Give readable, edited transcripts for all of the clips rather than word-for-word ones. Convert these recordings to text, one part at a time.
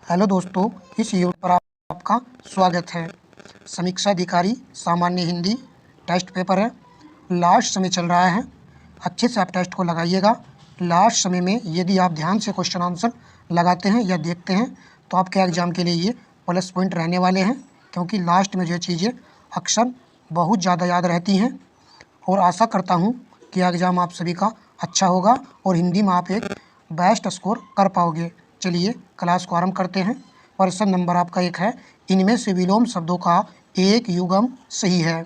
Hello दोस्तों, इस YouTube पर आपका स्वागत है। समीक्षा अधिकारी सामान्य हिंदी टेस्ट पेपर है। लास्ट समय चल रहा है, अच्छे से आप टेस्ट को लगाइएगा। लास्ट समय में यदि आप ध्यान से क्वेश्चन आंसर लगाते हैं या देखते हैं तो आपके एग्ज़ाम के लिए ये प्लस पॉइंट रहने वाले हैं, क्योंकि लास्ट में जो चीज़ें अक्सर बहुत ज़्यादा याद रहती हैं। और आशा करता हूँ कि एग्ज़ाम आप सभी का अच्छा होगा और हिंदी में आप एक बेस्ट स्कोर कर पाओगे। चलिए क्लास को आरंभ करते हैं। प्रश्न नंबर आपका 1 है, इनमें से विलोम शब्दों का एक युग्म सही है।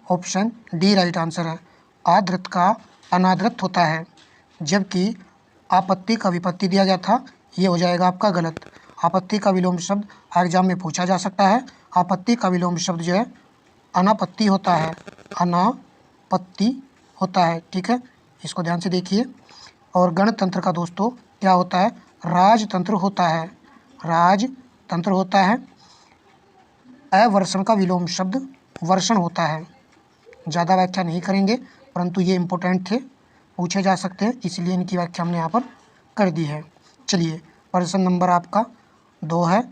ऑप्शन डी राइट आंसर है। आदृत का अनादृत होता है, जबकि आपत्ति का विपत्ति दिया गया था, ये हो जाएगा आपका गलत। आपत्ति का विलोम शब्द एग्जाम में पूछा जा सकता है। आपत्ति का विलोम शब्द जो है अनापत्ति होता है, अनापत्ति होता है। ठीक है, इसको ध्यान से देखिए। और गणतंत्र का दोस्तों क्या होता है? राजतंत्र होता है, राजतंत्र होता है। अवर्षण का विलोम शब्द वर्षण होता है। ज़्यादा व्याख्या नहीं करेंगे, परंतु ये इम्पोर्टेंट थे, पूछे जा सकते हैं, इसलिए इनकी व्याख्या हमने यहाँ पर कर दी है। चलिए प्रश्न नंबर आपका 2 है,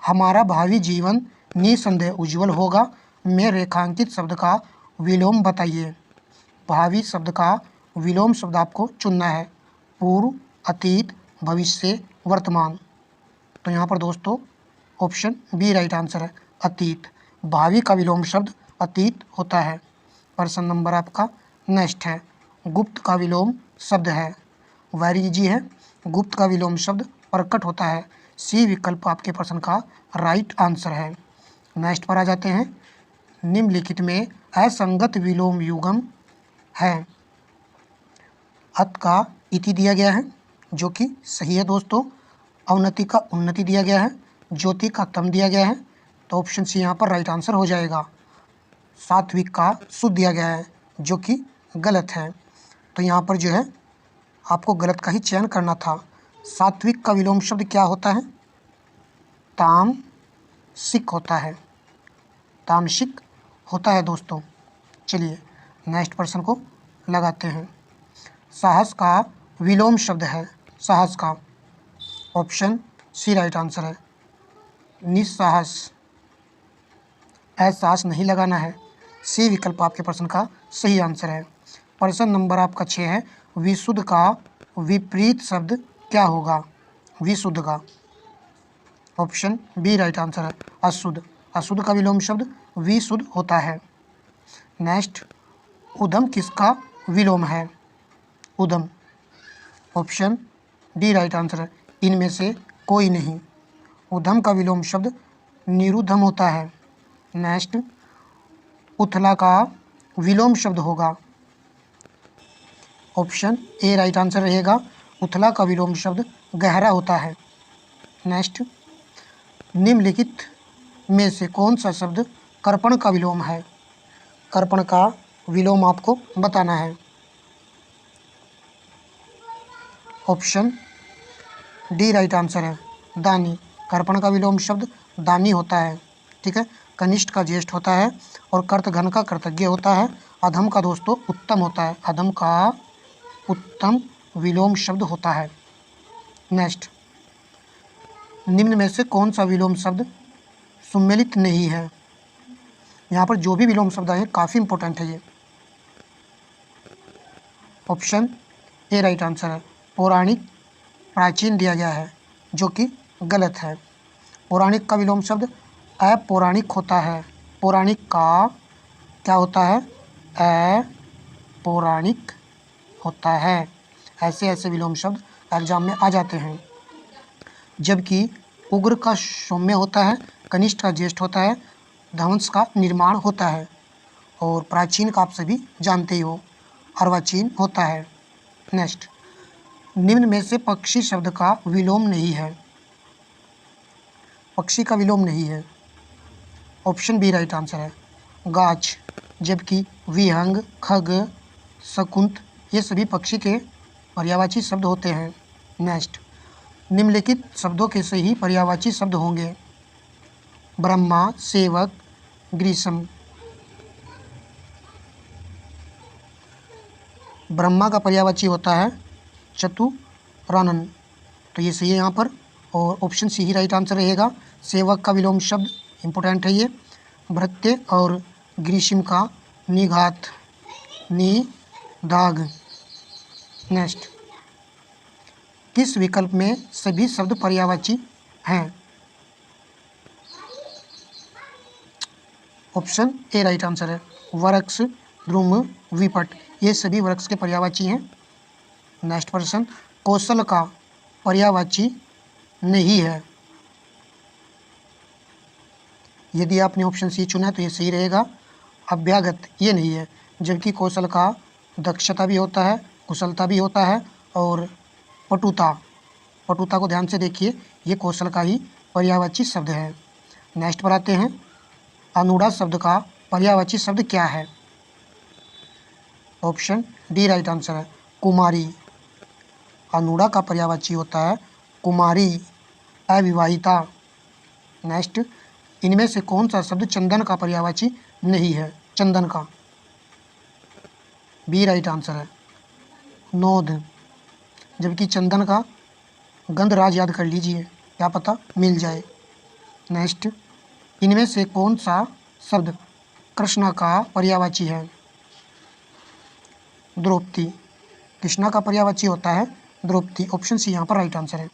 हमारा भावी जीवन निसंदेह उज्जवल होगा में रेखांकित शब्द का विलोम बताइए। भावी शब्द का विलोम शब्द आपको चुनना है, पूर्व, अतीत, भविष्य, वर्तमान। तो यहाँ पर दोस्तों ऑप्शन बी राइट आंसर है, अतीत। भावी का विलोम शब्द अतीत होता है। प्रश्न नंबर आपका नेक्स्ट है, गुप्त का विलोम शब्द है, वेरी इजी है। गुप्त का विलोम शब्द प्रकट होता है। सी विकल्प आपके प्रश्न का राइट आंसर है। नेक्स्ट पर आ जाते हैं, निम्नलिखित में असंगत विलोम युग्म है। अत का इति दिया गया है, जो कि सही है दोस्तों। अवनति का उन्नति दिया गया है, ज्योति का तम दिया गया है, तो ऑप्शन सी यहाँ पर राइट आंसर हो जाएगा। सात्विक का सुध दिया गया है, जो कि गलत है। तो यहाँ पर जो है आपको गलत का ही चयन करना था। सात्विक का विलोम शब्द क्या होता है? तामसिक होता है, तामसिक होता है दोस्तों। चलिए नेक्स्ट प्रश्न को लगाते हैं। साहस का विलोम शब्द है, साहस का। ऑप्शन सी राइट आंसर है, निस्साहस। एहसास नहीं लगाना है। सी विकल्प आपके प्रश्न का सही आंसर है। प्रश्न नंबर आपका 6 है, विशुद्ध का विपरीत शब्द क्या होगा? विशुद्ध का ऑप्शन बी राइट आंसर है, अशुद्ध। अशुद्ध का विलोम शब्द विशुद्ध होता है। नेक्स्ट, उद्यम किसका विलोम है? उद्यम। ऑप्शन डी राइट आंसर है, इनमें से कोई नहीं। उद्यम का विलोम शब्द निरुद्धम होता है। नेक्स्ट, उथला का विलोम शब्द होगा। ऑप्शन ए राइट आंसर रहेगा, उथला का विलोम शब्द गहरा होता है। नेक्स्ट, निम्नलिखित में से कौन सा शब्द कर्पण का विलोम है? कर्पण का विलोम आपको बताना है। ऑप्शन डी राइट आंसर है, दानी। कर्पण का विलोम शब्द दानी होता है। ठीक है, कनिष्ठ का ज्येष्ठ होता है और कर्तघन का कृतज्ञ होता है। अधम का दोस्तों उत्तम होता है, अधम का उत्तम विलोम शब्द होता है। नेक्स्ट, निम्न में से कौन सा विलोम शब्द सुमेलित नहीं है? यहाँ पर जो भी विलोम शब्द है काफ़ी इंपॉर्टेंट है ये। ऑप्शन ए राइट आंसर है, पौराणिक, प्राचीन दिया गया है, जो कि गलत है। पौराणिक का विलोम शब्द अपौराणिक होता है। पौराणिक का क्या होता है? अपौराणिक होता है। ऐसे ऐसे विलोम शब्द एग्जाम में आ जाते हैं। जबकि उग्र का सौम्य होता है, कनिष्ठ का ज्येष्ठ होता है, ध्वंस का निर्माण होता है, और प्राचीन का आप सभी जानते ही हो, अर्वाचीन होता है। नेक्स्ट, निम्न में से पक्षी शब्द का विलोम नहीं है। पक्षी का विलोम नहीं है। ऑप्शन बी राइट आंसर है, गाछ। जबकि विहंग, खग, शकुंत ये सभी पक्षी के पर्यायवाची शब्द होते हैं। नेक्स्ट, निम्नलिखित शब्दों के सही पर्यायवाची शब्द होंगे। ब्रह्मा, सेवक, ग्रीष्म। ब्रह्मा का पर्यायवाची होता है चतुरानन, तो ये सही है यहाँ पर। और ऑप्शन सी ही राइट आंसर रहेगा। सेवक का विलोम शब्द इम्पोर्टेंट है ये। भृत्य और ग्रीष्म का निघात निदाग। नेक्स्ट, किस विकल्प में सभी शब्द पर्यायवाची हैं? ऑप्शन ए राइट आंसर है। वृक्ष, द्रुम, विपट, ये सभी वृक्ष के पर्यायवाची हैं। नेक्स्ट प्रश्न, कौशल का पर्यायवाची नहीं है। यदि आपने ऑप्शन सी चुना है तो ये सही रहेगा। अभ्यागत ये नहीं है, जबकि कौशल का दक्षता भी होता है, कुशलता भी होता है, और पटुता, पटुता को ध्यान से देखिए, ये कौशल का ही पर्यायवाची शब्द है। नेक्स्ट पर आते हैं, अनुड़ा शब्द का पर्यायवाची शब्द क्या है? ऑप्शन डी राइट आंसर है। कुमारी। अनुड़ा का पर्यायवाची होता है कुमारी, अविवाहिता। नेक्स्ट, इनमें से कौन सा शब्द चंदन का पर्यायवाची नहीं है? चंदन का, बी राइट आंसर है। नोद, जबकि चंदन का गंधराज याद कर लीजिए, क्या पता मिल जाए। नेक्स्ट, इनमें से कौन सा शब्द कृष्णा का पर्यायवाची है? द्रौपदी। कृष्णा का पर्यायवाची होता है द्रौपदी। ऑप्शन सी यहाँ पर राइट आंसर है।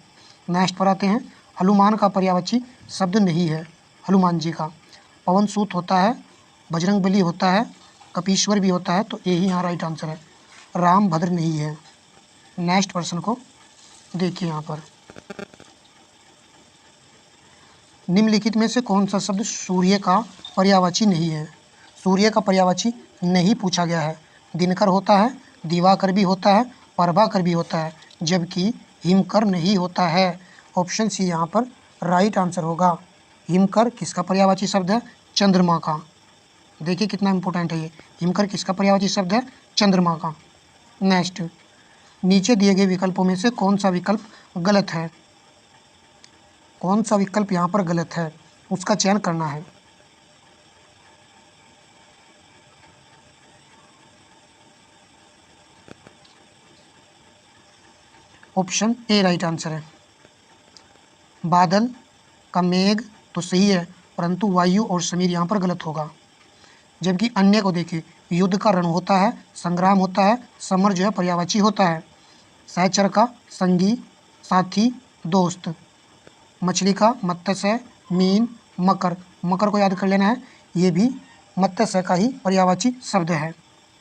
नेक्स्ट पर आते हैं, हनुमान का पर्यायवाची शब्द नहीं है हनुमान जी का। पवन सूत होता है, बजरंगबली होता है, कपीश्वर भी होता है, तो यही यहाँ राइट आंसर है। राम भद्र नहीं है। नेक्स्ट प्रश्न को देखिए यहाँ पर, निम्नलिखित में से कौन सा शब्द सूर्य का पर्यायवाची नहीं है? सूर्य का पर्यायवाची नहीं पूछा गया है। दिनकर होता है, दिवाकर भी होता है, प्रभाकर भी होता है, जबकि हिमकर नहीं होता है। ऑप्शन सी यहाँ पर राइट आंसर होगा। हिमकर किसका पर्यायवाची शब्द है? चंद्रमा का। देखिए कितना इंपॉर्टेंट है ये। हिमकर किसका पर्यायवाची शब्द है? चंद्रमा का। नेक्स्ट, नीचे दिए गए विकल्पों में से कौन सा विकल्प गलत है? कौन सा विकल्प यहाँ पर गलत है, उसका चयन करना है। ऑप्शन ए राइट आंसर है। बादल का मेघ तो सही है, परंतु वायु और समीर यहाँ पर गलत होगा। जबकि अन्य को देखिए, युद्ध का रण होता है, संग्राम होता है, समर जो है पर्यायवाची होता है। सहचर का संगी, साथी, दोस्त। मछली का मत्स्य, मीन, मकर, मकर को याद कर लेना है, ये भी मत्स्य का ही पर्यायवाची शब्द है।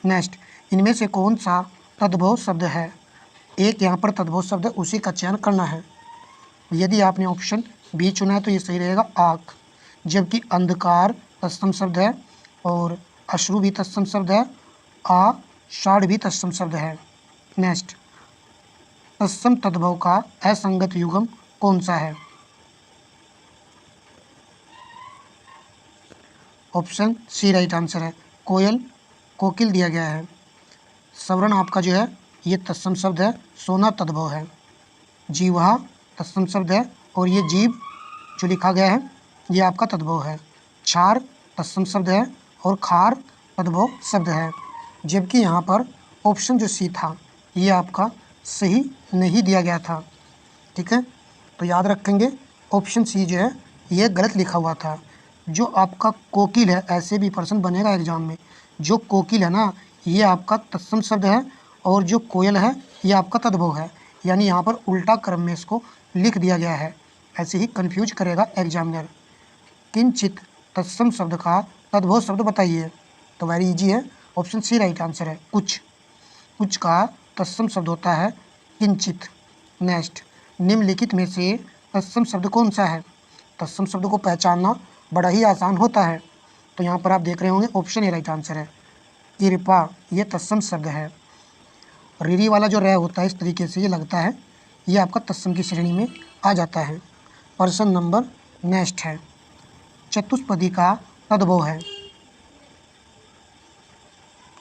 नेक्स्ट, इनमें से कौन सा तद्भव शब्द है? एक यहाँ पर तद्भव शब्द है, उसी का चयन करना है। यदि आपने ऑप्शन बी चुना है तो ये सही रहेगा, आँख। जबकि अंधकार तत्सम शब्द है, और अश्रु भी तत्सम शब्द है, आषाढ़ भी तत्सम शब्द है। नेक्स्ट, तत्सम तद्भव का असंगत युग्म कौन सा है? ऑप्शन सी राइट आंसर है। कोयल, कोकिल दिया गया है। सवर्ण आपका जो है ये तत्सम शब्द है, सोना तद्भव है। जीवा तत्सम शब्द है, और ये जीव जो लिखा गया है ये आपका तद्भव है। क्षार तत्सम शब्द है, और खार तद्भव शब्द है। जबकि यहाँ पर ऑप्शन जो सी था ये आपका सही नहीं दिया गया था। ठीक है, तो याद रखेंगे ऑप्शन सी जो है ये गलत लिखा हुआ था। जो आपका कोकिल है, ऐसे भी प्रश्न बनेगा एग्जाम में, जो कोकिल है ना ये आपका तत्सम शब्द है, और जो कोयल है ये आपका तद्भव है। यानी यहाँ पर उल्टा क्रम में इसको लिख दिया गया है, ऐसे ही कंफ्यूज करेगा एग्जामिनर। किंचित तत्सम शब्द का तद्भव शब्द बताइए, तो वेरी इजी है, ऑप्शन सी राइट आंसर है। कुछ, कुछ का तत्सम शब्द होता है किंचित। नेक्स्ट, निम्नलिखित में से तत्सम शब्द कौन सा है? तत्सम शब्द को पहचानना बड़ा ही आसान होता है। तो यहाँ पर आप देख रहे होंगे ऑप्शन ए राइट आंसर है। कृपा ये तत्सम शब्द है। रीरी वाला जो रह होता है इस तरीके से ये लगता है, ये आपका तत्सम की श्रेणी में आ जाता है। प्रश्न नंबर नेक्स्ट है, चतुष्पदी का तद्भव है।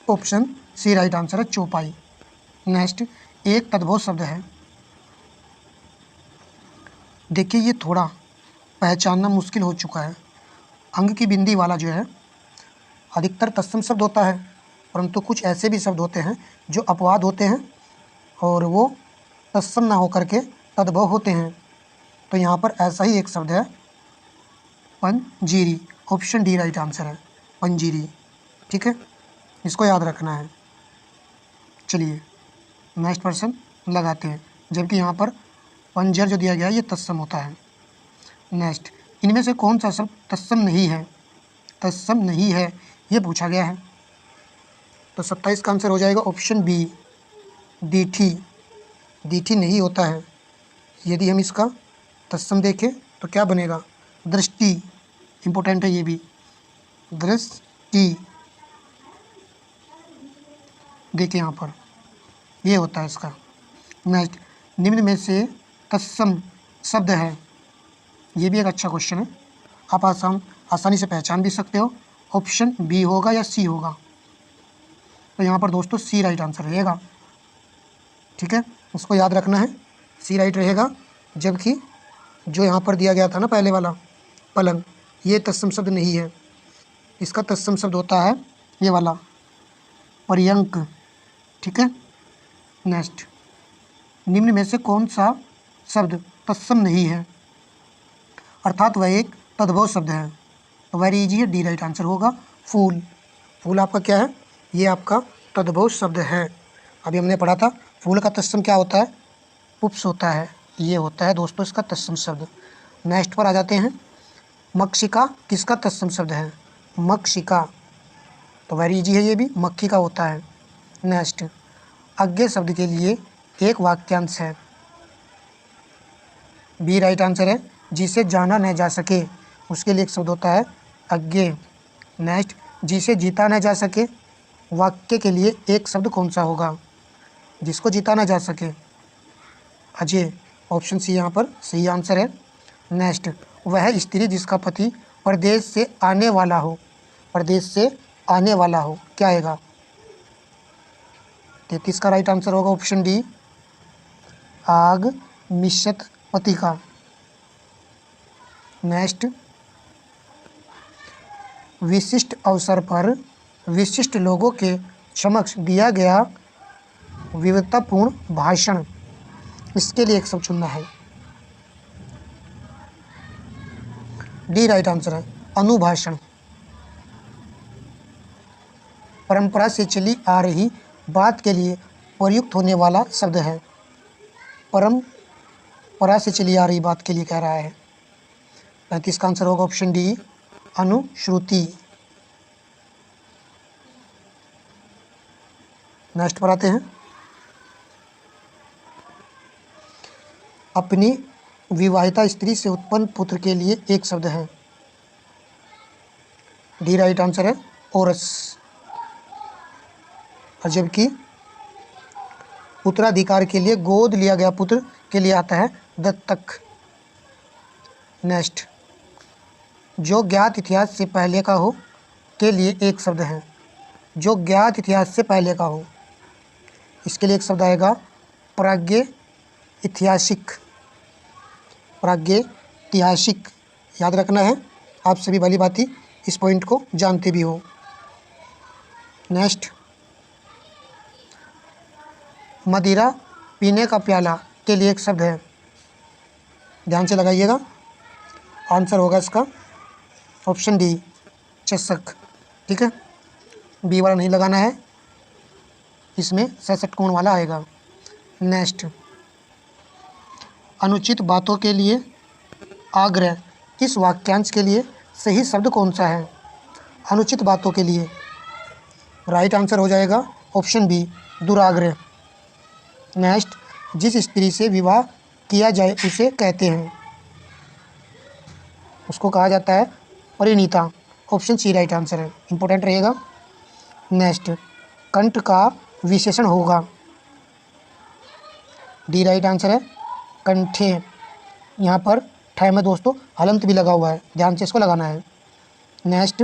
ऑप्शन सी राइट आंसर है, चौपाई। नेक्स्ट, एक तद्भव शब्द है। देखिए ये थोड़ा पहचानना मुश्किल हो चुका है। अंग की बिंदी वाला जो है अधिकतर तत्सम शब्द होता है, परंतु कुछ ऐसे भी शब्द होते हैं जो अपवाद होते हैं और वो तत्सम ना होकर के तद्भव होते हैं। तो यहाँ पर ऐसा ही एक शब्द है पंजीरी। ऑप्शन डी राइट आंसर है, पंजीरी। ठीक है, इसको याद रखना है। चलिए नेक्स्ट पर्सन लगाते हैं, जबकि यहाँ पर पंजर जो दिया गया है ये तत्सम होता है। नेक्स्ट, इनमें से कौन सा शब्द तत्सम नहीं है? तत्सम नहीं है ये पूछा गया है। तो 27 का आंसर हो जाएगा ऑप्शन बी, दीठी। दीठी नहीं होता है। यदि हम इसका तत्सम देखें तो क्या बनेगा? दृष्टि। इम्पोर्टेंट है ये भी, दृष्टि। देखिए यहाँ पर ये होता है इसका। नेक्स्ट, निम्न में से तत्सम शब्द है। ये भी एक अच्छा क्वेश्चन है, आप आसानी से पहचान भी सकते हो। ऑप्शन बी होगा या सी होगा? तो यहाँ पर दोस्तों सी राइट आंसर रहेगा। ठीक है, उसको याद रखना है, सी राइट रहेगा। जबकि जो यहाँ पर दिया गया था ना पहले वाला, पलंग, ये तत्सम शब्द नहीं है। इसका तत्सम शब्द होता है ये वाला, पर्यंक। ठीक है, नेक्स्ट, निम्न में से कौन सा शब्द तत्सम नहीं है? अर्थात वह एक तद्भव शब्द है। तो वेरी इजी है, डी राइट आंसर होगा, फूल। फूल आपका क्या है? ये आपका तद्भव शब्द है। अभी हमने पढ़ा था फूल का तत्सम क्या होता है? पुप्स होता है। ये होता है दोस्तों इसका तत्सम शब्द। नेक्स्ट पर आ जाते हैं, मक्षिका किसका तत्सम शब्द है? मक्षिका। तो वेरी इजी है, ये भी मक्खी का होता है। नेक्स्ट, अज्ञे शब्द के लिए एक वाक्यांश है। बी राइट आंसर है, जिसे जाना न जा सके उसके लिए एक शब्द होता है अज्ञे। नेक्स्ट, जिसे जीता न जा सके, वाक्य के लिए एक शब्द कौन सा होगा? जिसको जीता न जा सके, अजय। ऑप्शन सी यहाँ पर सही आंसर है। नेक्स्ट, वह स्त्री जिसका पति प्रदेश से आने वाला हो। प्रदेश से आने वाला हो क्या आएगा? 33 का राइट आंसर होगा ऑप्शन डी, आग मिश्त पति का। नेक्स्ट, विशिष्ट अवसर पर विशिष्ट लोगों के समक्ष दिया गया विविधतापूर्ण भाषण, इसके लिए एक शब्द चुनना है। डी राइट आंसर है, अनुभाषण। परंपरा से चली आ रही बात के लिए प्रयुक्त होने वाला शब्द है। परंपरा से चली आ रही बात के लिए कह रहा है। 35 का आंसर होगा ऑप्शन डी, अनुश्रुति। नेक्स्ट पर आते हैं, अपनी विवाहिता स्त्री से उत्पन्न पुत्र के लिए एक शब्द है। डी राइट आंसर है, ओरस। और जबकि उत्तराधिकार के लिए गोद लिया गया पुत्र के लिए आता है दत्तक। नेक्स्ट, जो ज्ञात इतिहास से पहले का हो के लिए एक शब्द है। जो ज्ञात इतिहास से पहले का हो, इसके लिए एक शब्द आएगा प्रागैतिहासिक। प्रागैतिहासिक याद रखना है, आप सभी वाली बात ही इस पॉइंट को जानते भी हो। नेक्स्ट, मदिरा पीने का प्याला के लिए एक शब्द है। ध्यान से लगाइएगा, आंसर होगा इसका ऑप्शन डी, चषक। ठीक है, बी वाला नहीं लगाना है, इसमें सशट कोण वाला आएगा। नेक्स्ट, अनुचित बातों के लिए आग्रह, इस वाक्यांश के लिए सही शब्द कौन सा है? अनुचित बातों के लिए राइट आंसर हो जाएगा ऑप्शन बी, दुराग्रह। नेक्स्ट, जिस स्त्री से विवाह किया जाए उसे कहते हैं, उसको कहा जाता है परिणीता। ऑप्शन सी राइट आंसर है, इंपॉर्टेंट रहेगा। नेक्स्ट, कंठ का विशेषण होगा। डी राइट आंसर है, कंठे। यहाँ पर ठय में दोस्तों हलंत भी लगा हुआ है, ध्यान से इसको लगाना है। नेक्स्ट,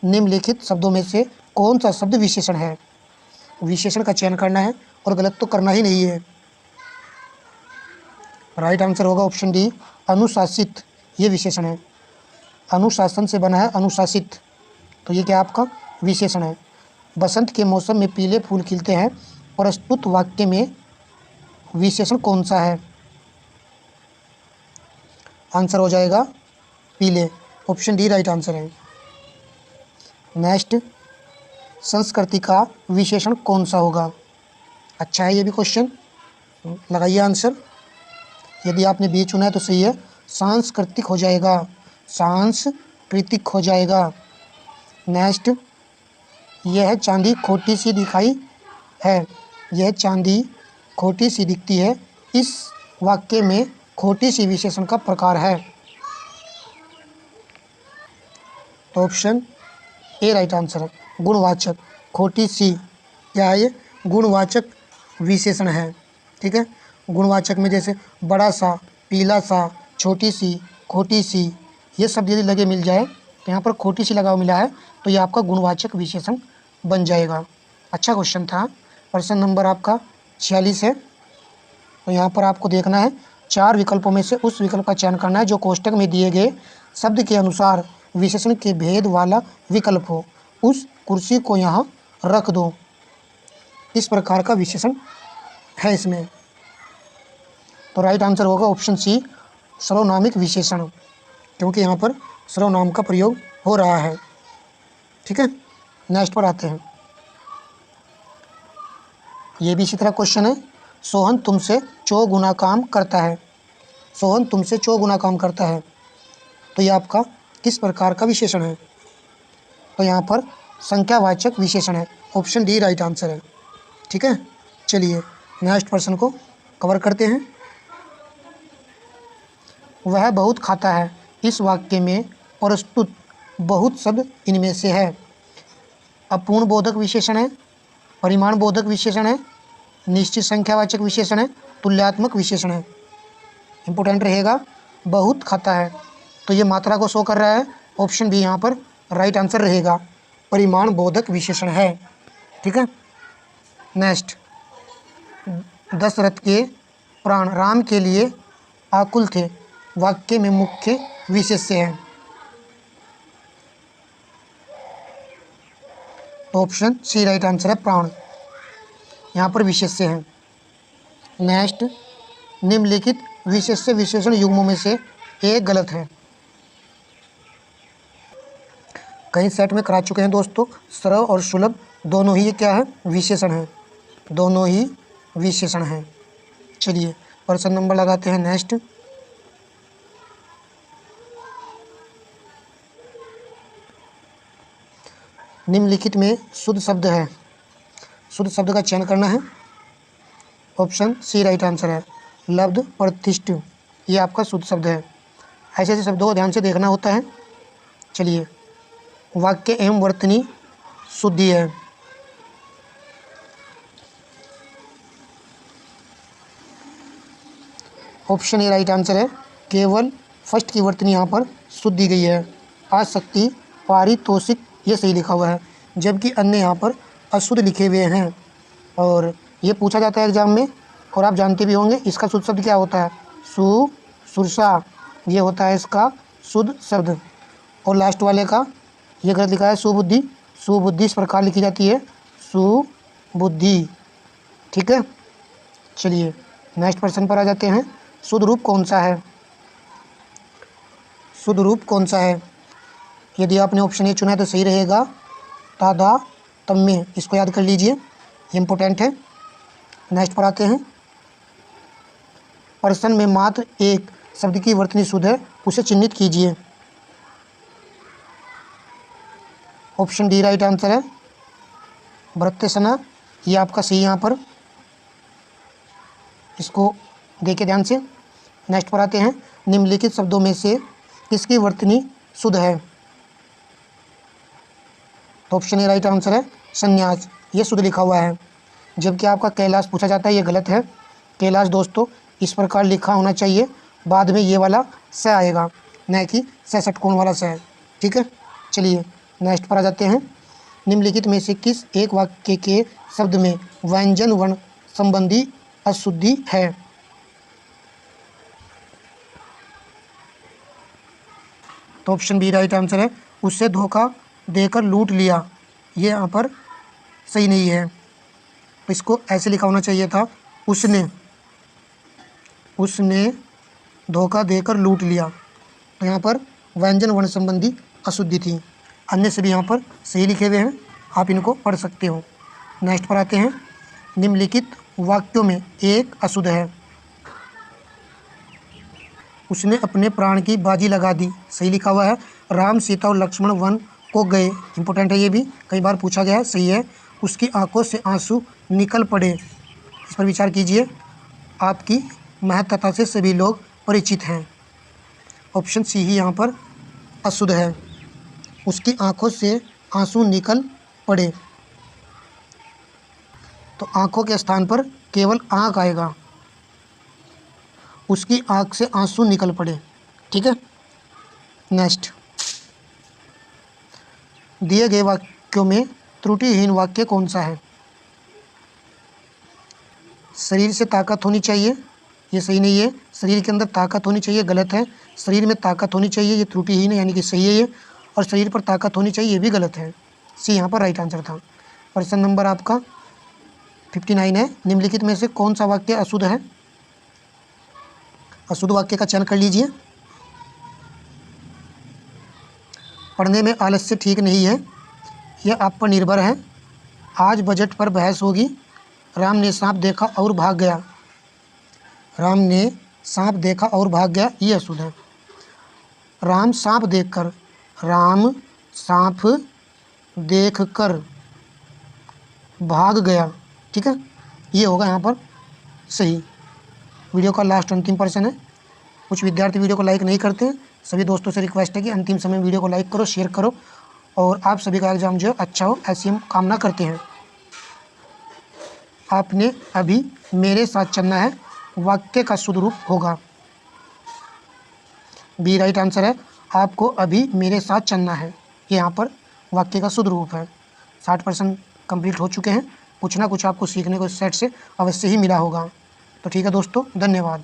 निम्नलिखित शब्दों में से कौन सा शब्द विशेषण है? विशेषण का चयन करना है और गलत तो करना ही नहीं है। राइट आंसर होगा ऑप्शन डी, अनुशासित। ये विशेषण है, अनुशासन से बना है अनुशासित, तो ये क्या आपका विशेषण है। बसंत के मौसम में पीले फूल खिलते हैं, प्रस्तुत वाक्य में विशेषण कौन सा है? आंसर हो जाएगा पीले। ऑप्शन डी राइट आंसर है। नेक्स्ट, संस्कृति का विशेषण कौन सा होगा? अच्छा है ये भी क्वेश्चन, लगाइए आंसर। यदि आपने बी चुना है तो सही है, सांस्कृतिक हो जाएगा, सांस्कृतिक हो जाएगा। नेक्स्ट, यह चांदी खोटी सी दिखाई है, यह चांदी खोटी सी दिखती है, इस वाक्य में खोटी सी विशेषण का प्रकार है। तो ऑप्शन ए राइट आंसर है, गुणवाचक। खोटी सी क्या है? ये गुणवाचक विशेषण है। ठीक है, गुणवाचक में जैसे बड़ा सा, पीला सा, छोटी सी, खोटी सी, ये सब यदि लगे मिल जाए तो यहाँ पर खोटी सी लगा हुआ मिला है तो ये आपका गुणवाचक विशेषण बन जाएगा। अच्छा क्वेश्चन था। प्रश्न नंबर आपका 46 है। तो यहाँ पर आपको देखना है, 4 विकल्पों में से उस विकल्प का चयन करना है जो कोष्टक में दिए गए शब्द के अनुसार विशेषण के भेद वाला विकल्प हो। उस कुर्सी को यहाँ रख दो, इस प्रकार का विशेषण है इसमें। तो राइट आंसर होगा ऑप्शन सी, सर्वनामिक विशेषण, क्योंकि यहाँ पर सर्वनाम का प्रयोग हो रहा है। ठीक है, नेक्स्ट पर आते हैं। ये भी इसी तरह क्वेश्चन है। सोहन तुमसे 4 गुना काम करता है, सोहन तुमसे 4 गुना काम करता है, तो ये आपका किस प्रकार का विशेषण है? तो यहाँ पर संख्यावाचक विशेषण है। ऑप्शन डी राइट आंसर है। ठीक है, चलिए नेक्स्ट प्रश्न को कवर करते हैं। वह बहुत खाता है, इस वाक्य में प्रस्तुत बहुत शब्द इनमें से है। अपूर्ण बोधक विशेषण है, परिमाण बोधक विशेषण है, निश्चित संख्यावाचक विशेषण है, तुल्यात्मक विशेषण है। इंपॉर्टेंट रहेगा, बहुत खाता है तो ये मात्रा को शो कर रहा है। ऑप्शन बी यहाँ पर राइट आंसर रहेगा, परिमाण बोधक विशेषण है। ठीक है, नेक्स्ट, दशरथ के प्राण राम के लिए आकुल थे, वाक्य में मुख्य विशेष्य है। तो ऑप्शन सी राइट आंसर है, प्राण यहाँ पर विशेष्य है। नेक्स्ट, निम्नलिखित विशेष्य विशेषण युग्मों में से एक गलत है। कई सेट में करा चुके हैं दोस्तों, सरल और सुलभ दोनों ही ये क्या है? विशेषण है, दोनों ही विशेषण हैं। चलिए प्रश्न नंबर लगाते हैं नेक्स्ट। निम्नलिखित में शुद्ध शब्द है, शुद्ध शब्द का चयन करना है। ऑप्शन सी राइट आंसर है, लब्ध प्रतिष्ठ, ये आपका शुद्ध शब्द है। ऐसे ऐसे शब्दों को ध्यान से देखना होता है। चलिए, वाक्य एवं वर्तनी शुद्धि है। ऑप्शन ए राइट आंसर है, केवल फर्स्ट की वर्तनी यहाँ पर शुद्ध दी गई है। आसक्ति, पारितोषिक, ये सही लिखा हुआ है, जबकि अन्य यहाँ पर अशुद्ध लिखे हुए हैं। और ये पूछा जाता है एग्जाम में, और आप जानते भी होंगे इसका शुद्ध शब्द क्या होता है? सुरसा, ये होता है इसका शुद्ध शब्द। और लास्ट वाले का ये गलत लिखा है, सुबुद्धि, सुबुद्धि इस प्रकार लिखी जाती है, सुबुद्धि। ठीक है, चलिए नेक्स्ट प्रश्न पर आ जाते हैं। शुद्ध रूप कौन सा है? शुद्ध रूप कौन सा है? यदि आपने ऑप्शन ए चुना है तो सही रहेगा, तादा तम्मे, इसको याद कर लीजिए, इम्पोर्टेंट है। नेक्स्ट पर आते हैं। प्रश्न में मात्र एक शब्द की वर्तनी शुद्ध है, उसे चिन्हित कीजिए। ऑप्शन डी राइट आंसर है, वृत्तसना, ये आपका सही यहाँ पर, इसको देखिए ध्यान से। नेक्स्ट पर आते हैं। निम्नलिखित शब्दों में से किसकी वर्तनी शुद्ध है? तो ऑप्शन ए राइट आंसर है, संन्यास, ये शुद्ध लिखा हुआ है। जबकि आपका कैलाश पूछा जाता है, ये गलत है। कैलाश दोस्तों इस प्रकार लिखा होना चाहिए, बाद में ये वाला स आएगा, न कि स षटकोण वाला स। ठीक है, चलिए नेक्स्ट पर आ जाते हैं। निम्नलिखित में से किस एक वाक्य के शब्द में व्यंजन वर्ण संबंधी अशुद्धि है? तो ऑप्शन बी राइट आंसर है, उससे धोखा देकर लूट लिया, ये यहाँ पर सही नहीं है। इसको ऐसे लिखा होना चाहिए था, उसने धोखा देकर लूट लिया। तो यहाँ पर व्यंजन वर्ण संबंधी अशुद्धि थी। अन्य सभी यहाँ पर सही लिखे हुए हैं, आप इनको पढ़ सकते हो। नेक्स्ट पर आते हैं। निम्नलिखित वाक्यों में एक अशुद्ध है। उसने अपने प्राण की बाजी लगा दी, सही लिखा हुआ है। राम सीता और लक्ष्मण वन को गए, इंपॉर्टेंट है ये भी, कई बार पूछा गया है, सही है। उसकी आंखों से आंसू निकल पड़े, इस पर विचार कीजिए। आपकी महत्ता से सभी लोग परिचित हैं, ऑप्शन सी ही यहाँ पर अशुद्ध है। उसकी आंखों से आंसू निकल पड़े, तो आंखों के स्थान पर केवल आंख आएगा। उसकी आंख से आंसू निकल पड़े, ठीक है। नेक्स्ट, दिए गए वाक्यों में त्रुटिहीन वाक्य कौन सा है? शरीर से ताकत होनी चाहिए, ये सही नहीं है। शरीर के अंदर ताकत होनी चाहिए, गलत है। शरीर में ताकत होनी चाहिए, ये त्रुटिहीन है, यानी कि सही है ये। और शरीर पर ताकत होनी चाहिए, ये भी गलत है। सी यहाँ पर राइट आंसर था। प्रश्न नंबर आपका 59 है। निम्नलिखित में से कौन सा वाक्य अशुद्ध है? अशुद्ध वाक्य का चयन कर लीजिए। पढ़ने में आलस्य ठीक नहीं है, यह आप पर निर्भर है। आज बजट पर बहस होगी। राम ने सांप देखा और भाग गया। राम ने सांप देखा और भाग गया, ये अशुद्ध है। राम सांप देखकर, राम सांप देखकर भाग गया, ठीक है, ये होगा यहाँ पर सही। वीडियो का लास्ट अंतिम प्रश्न है। कुछ विद्यार्थी वीडियो को लाइक नहीं करते हैं, सभी दोस्तों से रिक्वेस्ट है कि अंतिम समय वीडियो को लाइक करो, शेयर करो, और आप सभी का एग्ज़ाम जो है अच्छा हो, ऐसी हम कामना करते हैं। आपने अभी मेरे साथ चलना है, वाक्य का शुद्ध रूप होगा बी राइट आंसर है। आपको अभी मेरे साथ चलना है, ये यहाँ पर वाक्य का शुद्ध रूप है। 60% कंप्लीट हो चुके हैं। कुछ ना कुछ आपको सीखने को इस सेट से अवश्य ही मिला होगा। तो ठीक है दोस्तों, धन्यवाद।